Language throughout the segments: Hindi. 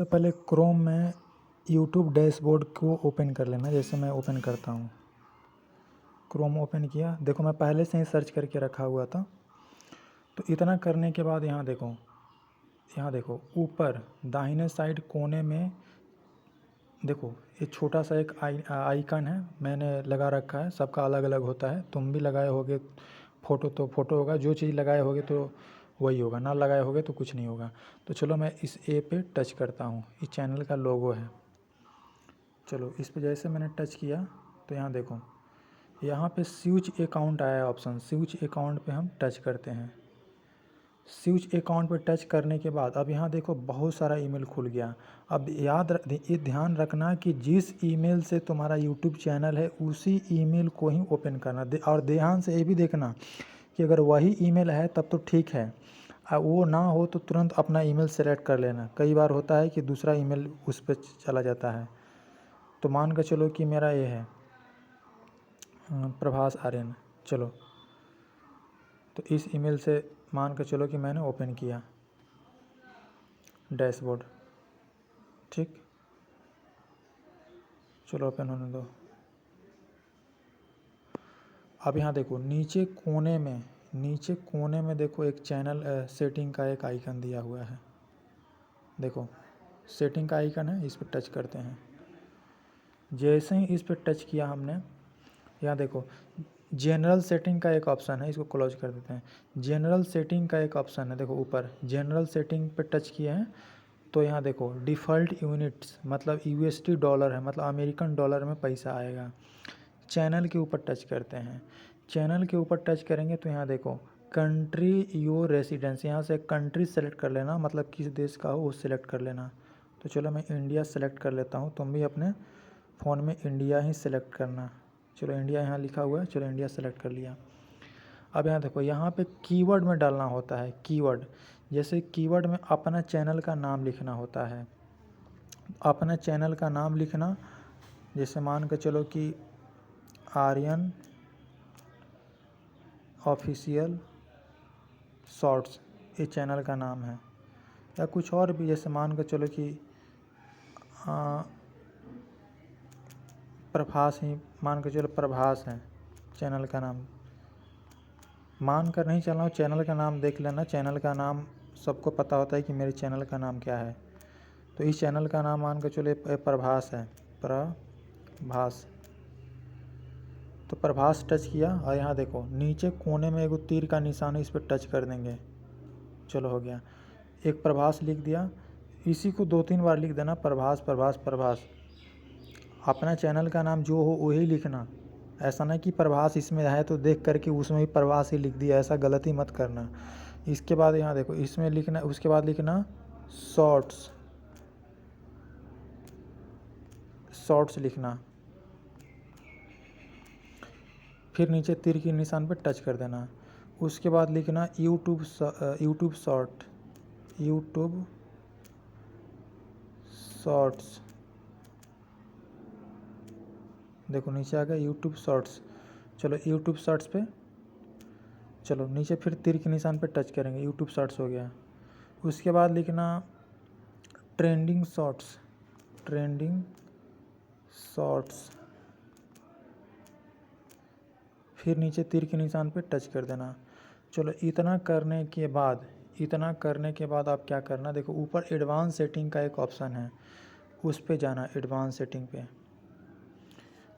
तो पहले क्रोम में यूट्यूब डैशबोर्ड को ओपन कर लेना। जैसे मैं ओपन करता हूँ, क्रोम ओपन किया, देखो मैं पहले से ही सर्च करके रखा हुआ था। तो इतना करने के बाद यहाँ देखो ऊपर दाहिने साइड कोने में देखो ये छोटा सा एक आइकन है, मैंने लगा रखा है। सबका अलग अलग होता है, तुम भी लगाए होगे फ़ोटो तो फ़ोटो होगा, जो चीज़ लगाए होगे तो वही होगा, ना लगाए होगे तो कुछ नहीं होगा। तो चलो मैं इस ए पे टच करता हूँ, इस चैनल का लोगो है। चलो इस पे जैसे मैंने टच किया तो यहाँ देखो, यहाँ पे स्विच अकाउंट आया ऑप्शन, स्विच अकाउंट पे हम टच करते हैं। स्विच अकाउंट पे टच करने के बाद अब यहाँ देखो बहुत सारा ईमेल खुल गया। अब ये ध्यान रखना कि जिस ईमेल से तुम्हारा यूट्यूब चैनल है उसी ईमेल को ही ओपन करना। और ध्यान से ये भी देखना कि अगर वही ईमेल है तब तो ठीक है, वो ना हो तो तुरंत अपना ईमेल सेलेक्ट कर लेना। कई बार होता है कि दूसरा ईमेल उस पर चला जाता है। तो मान कर चलो कि मेरा ये है प्रभास आर्यन। चलो तो इस ईमेल से मान कर चलो कि मैंने ओपन किया डैशबोर्ड, ठीक। चलो ओपन होने दो। अब यहाँ देखो नीचे कोने में देखो एक चैनल सेटिंग का एक आइकन दिया हुआ है। देखो सेटिंग का आइकन है, इस पर टच करते हैं। जैसे ही इस पर टच किया हमने, यहाँ देखो जनरल सेटिंग का एक ऑप्शन है, इसको क्लोज कर देते हैं। जनरल सेटिंग का एक ऑप्शन है, देखो ऊपर जनरल सेटिंग पे टच किए हैं तो यहाँ देखो डिफ़ॉल्ट यूनिट्स मतलब यूएसडी डॉलर है, मतलब अमेरिकन डॉलर में पैसा आएगा। चैनल के ऊपर टच करते हैं। चैनल के ऊपर टच करेंगे तो यहाँ देखो कंट्री योर रेसिडेंस, यहाँ से कंट्री सेलेक्ट कर लेना, मतलब किस देश का हो वो सिलेक्ट कर लेना। तो चलो मैं इंडिया सेलेक्ट कर लेता हूँ, तुम भी अपने फ़ोन में इंडिया ही सिलेक्ट करना। चलो इंडिया यहाँ लिखा हुआ है, चलो इंडिया सेलेक्ट कर लिया। अब यहाँ देखो यहाँ पे कीवर्ड में डालना होता है, कीवर्ड। जैसे कीवर्ड में अपना चैनल का नाम लिखना होता है, अपना चैनल का नाम लिखना। जैसे मान के चलो कि आर्यन ऑफिशियल शॉर्ट्स, ये चैनल का नाम है। या कुछ और भी, जैसे मान के चलो कि प्रभास ही मान के चलो, प्रभास है चैनल का नाम। मान कर नहीं चलना, चैनल का नाम देख लेना। चैनल का नाम सबको पता होता है कि मेरे चैनल का नाम क्या है। तो इस चैनल का नाम मान कर चलो प्रभास है, प्रभास। तो प्रभास टच किया और यहाँ देखो नीचे कोने में एक तीर का निशान है, इस पर टच कर देंगे। चलो हो गया, एक प्रभास लिख दिया। इसी को 2-3 बार लिख देना, प्रभास प्रभास प्रभास। अपना चैनल का नाम जो हो वही लिखना। ऐसा नहीं कि प्रभास इसमें है तो देख करके उसमें भी प्रभास ही लिख दिया, ऐसा गलती मत करना। इसके बाद यहाँ देखो इसमें लिखना, उसके बाद लिखना शॉर्ट्स, शॉर्ट्स लिखना। फिर नीचे तीर के निशान पर टच कर देना। उसके बाद लिखना यूट्यूब शॉर्ट, यूट्यूब शॉर्ट्स। देखो नीचे आ गया यूट्यूब शॉर्ट्स। चलो यूट्यूब शॉर्ट्स पे चलो नीचे फिर तीर के निशान पे टच करेंगे, यूट्यूब शॉर्ट्स हो गया। उसके बाद लिखना ट्रेंडिंग शॉर्ट्स, ट्रेंडिंग शॉर्ट्स। फिर नीचे तीर के निशान पे टच कर देना। चलो इतना करने के बाद आप क्या करना, देखो ऊपर एडवांस सेटिंग का एक ऑप्शन है, उस पे जाना, एडवांस सेटिंग पे।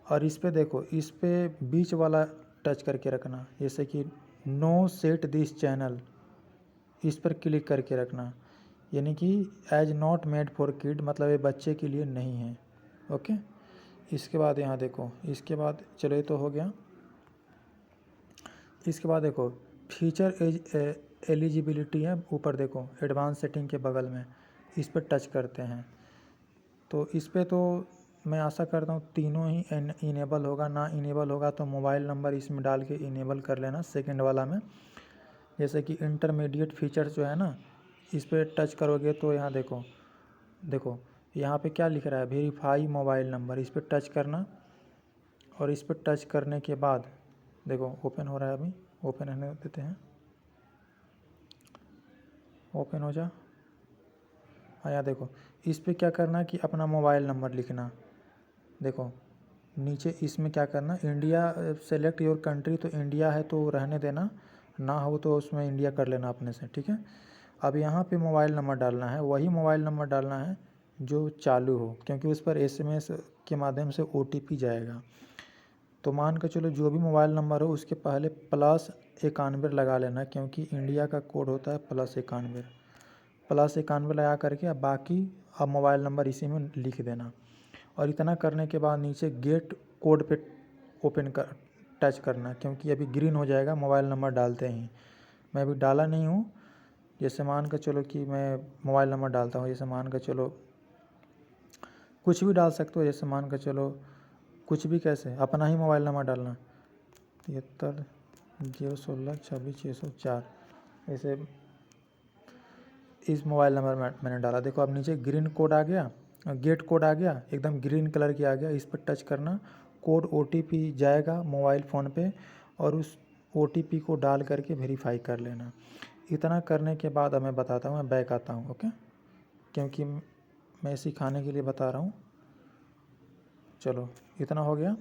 और इस पे देखो, इस पे बीच वाला टच करके रखना, जैसे कि नो सेट दिस चैनल, इस पर क्लिक करके रखना। यानी कि as not made for kid, मतलब ये बच्चे के लिए नहीं है। ओके। इसके बाद यहाँ देखो, इसके बाद चलो ये तो हो गया। इसके बाद देखो फीचर एलिजिबिलिटी है, ऊपर देखो एडवांस सेटिंग के बगल में, इस पर टच करते हैं। तो इस पर तो मैं आशा करता हूँ तीनों ही इनेबल होगा, ना इनेबल होगा तो मोबाइल नंबर इसमें डाल के इनेबल कर लेना सेकंड वाला में। जैसे कि इंटरमीडिएट फीचर्स जो है ना, इस पर टच करोगे तो यहाँ देखो यहाँ पे क्या लिख रहा है, वेरीफाई मोबाइल नंबर, इस पर टच करना। और इस पर टच करने के बाद देखो ओपन हो रहा है, अभी ओपन होने देते हैं, ओपन हो जा। यहाँ देखो, इस पे क्या करना है कि अपना मोबाइल नंबर लिखना। देखो नीचे इसमें क्या करना, इंडिया सेलेक्ट योर कंट्री, तो इंडिया है तो रहने देना, ना हो तो उसमें इंडिया कर लेना अपने से, ठीक है। अब यहाँ पे मोबाइल नंबर डालना है, वही मोबाइल नंबर डालना है जो चालू हो, क्योंकि उस पर SMS के माध्यम से OTP जाएगा। तो मान के चलो जो भी मोबाइल नंबर हो उसके पहले +91 लगा लेना, क्योंकि इंडिया का कोड होता है +91। +91 लगा करके अब बाकी अब मोबाइल नंबर इसी में लिख देना। और इतना करने के बाद नीचे गेट कोड पे ओपन कर टच करना, क्योंकि अभी ग्रीन हो जाएगा मोबाइल नंबर डालते ही। मैं अभी डाला नहीं हूँ, जैसे मान कर चलो कि मैं मोबाइल नंबर डालता हूँ, जैसे मान कर चलो कुछ भी डाल सकते हो, जैसे मान कर चलो कुछ भी, कैसे अपना ही मोबाइल नंबर डालना 73 016 26 604, ऐसे इस मोबाइल नंबर में मैंने डाला। देखो अब नीचे ग्रीन कोड आ गया, गेट कोड आ गया, एकदम ग्रीन कलर की आ गया। इस पर टच करना, कोड OTP जाएगा मोबाइल फ़ोन पे, और उस OTP को डाल करके वेरीफाई कर लेना। इतना करने के बाद अब मैं बताता हूँ, मैं बैक आता हूँ, ओके, क्योंकि मैं सिखाने के लिए बता रहा हूँ। चलो इतना हो गया।